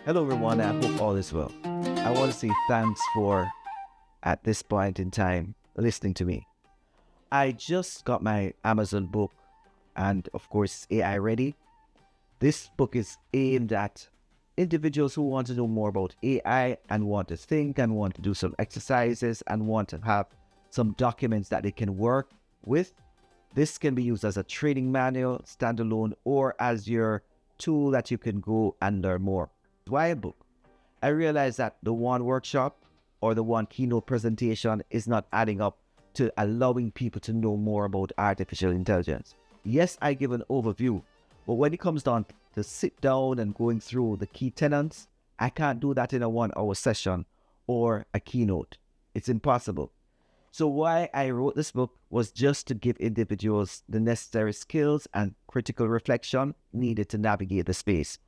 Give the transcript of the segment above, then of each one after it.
Hello, everyone. I hope all is well. I want to say thanks for, at this point in time, listening to me. I just got my Amazon book, and of course, AI Ready. This book is aimed at individuals who want to know more about AI and want to think and want to do some exercises and want to have some documents that they can work with. This can be used as a training manual, standalone, or as your tool that you can go and learn more. Why a book? I realized that the one workshop or the one keynote presentation is not adding up to allowing people to know more about artificial intelligence. Yes, I give an overview, but when it comes down to sit down and going through the key tenets, I can't do that in a 1-hour session or a keynote. It's impossible. So why I wrote this book was just to give individuals the necessary skills and critical reflection needed to navigate the space.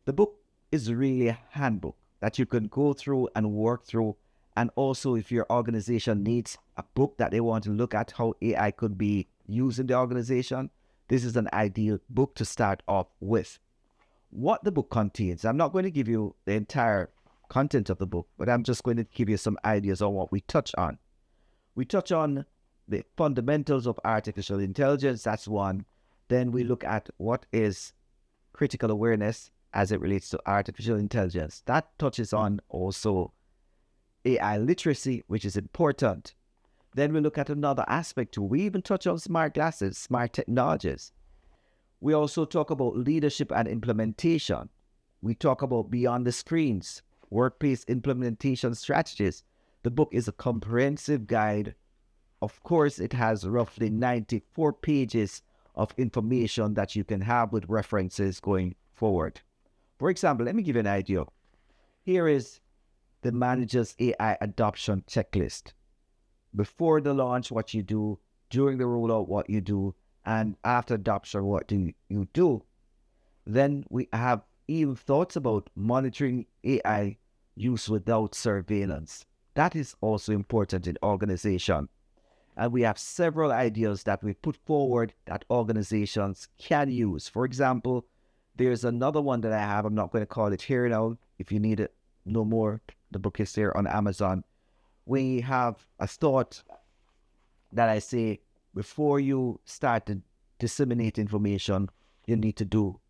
The book is really a handbook that you can go through and work through. And also, if your organization needs a book that they want to look at how AI could be used in the organization, this is an ideal book to start off with. What the book contains, I'm not going to give you the entire content of the book, but I'm just going to give you some ideas on what we touch on. We touch on the fundamentals of artificial intelligence, that's one. Then we look at what is critical awareness as it relates to artificial intelligence. That touches on also AI literacy, which is important. Then we look at another aspect too. We even touch on smart glasses, smart technologies. We also talk about leadership and implementation. We talk about beyond the screens, workplace implementation strategies. The book is a comprehensive guide. Of course, it has roughly 94 pages of information that you can have with references going forward. For example, let me give you an idea. Here is the manager's AI adoption checklist. Before the launch, what you do, during the rollout, what you do, and after adoption, what do you do? Then we have even thoughts about monitoring AI use without surveillance. That is also important in organization. And we have several ideas that we put forward that organizations can use. For example, there's another one that I have. I'm not going to call it here now. If you need it, no more. The book is there on Amazon. We have a thought that I say, before you start to disseminate information, you need to do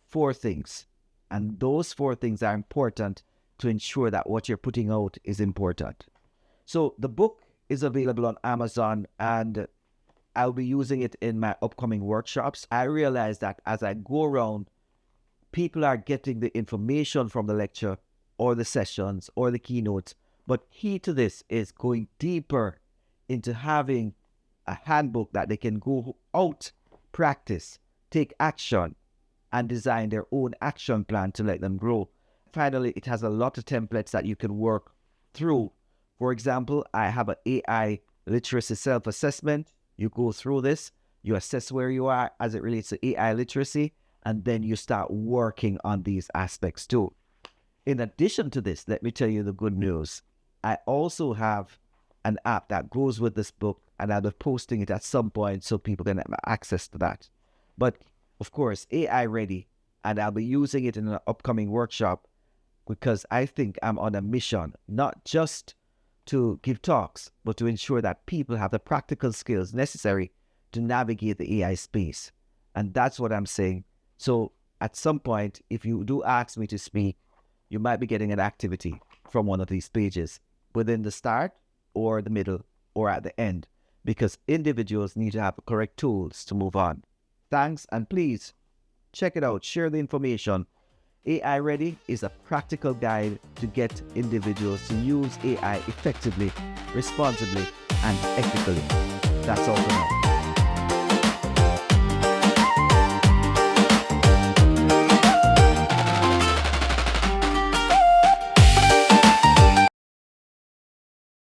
4 things. And those 4 things are important to ensure that what you're putting out is important. So the book is available on Amazon, and I'll be using it in my upcoming workshops. I realize that as I go around, people are getting the information from the lecture or the sessions or the keynotes, but key to this is going deeper into having a handbook that they can go out, practice, take action, and design their own action plan to let them grow. Finally, it has a lot of templates that you can work through. For example, I have an AI literacy self-assessment. You go through this, you assess where you are as it relates to AI literacy, and then you start working on these aspects too. In addition to this, let me tell you the good news. I also have an app that goes with this book, and I'll be posting it at some point so people can have access to that. But of course, AI Ready, and I'll be using it in an upcoming workshop because I think I'm on a mission, not just to give talks, but to ensure that people have the practical skills necessary to navigate the AI space. And that's what I'm saying. So at some point, if you do ask me to speak, you might be getting an activity from one of these pages within the start or the middle or at the end, because individuals need to have the correct tools to move on. Thanks, and please check it out. Share the information. AI Ready is a practical guide to get individuals to use AI effectively, responsibly, and ethically. That's all for now.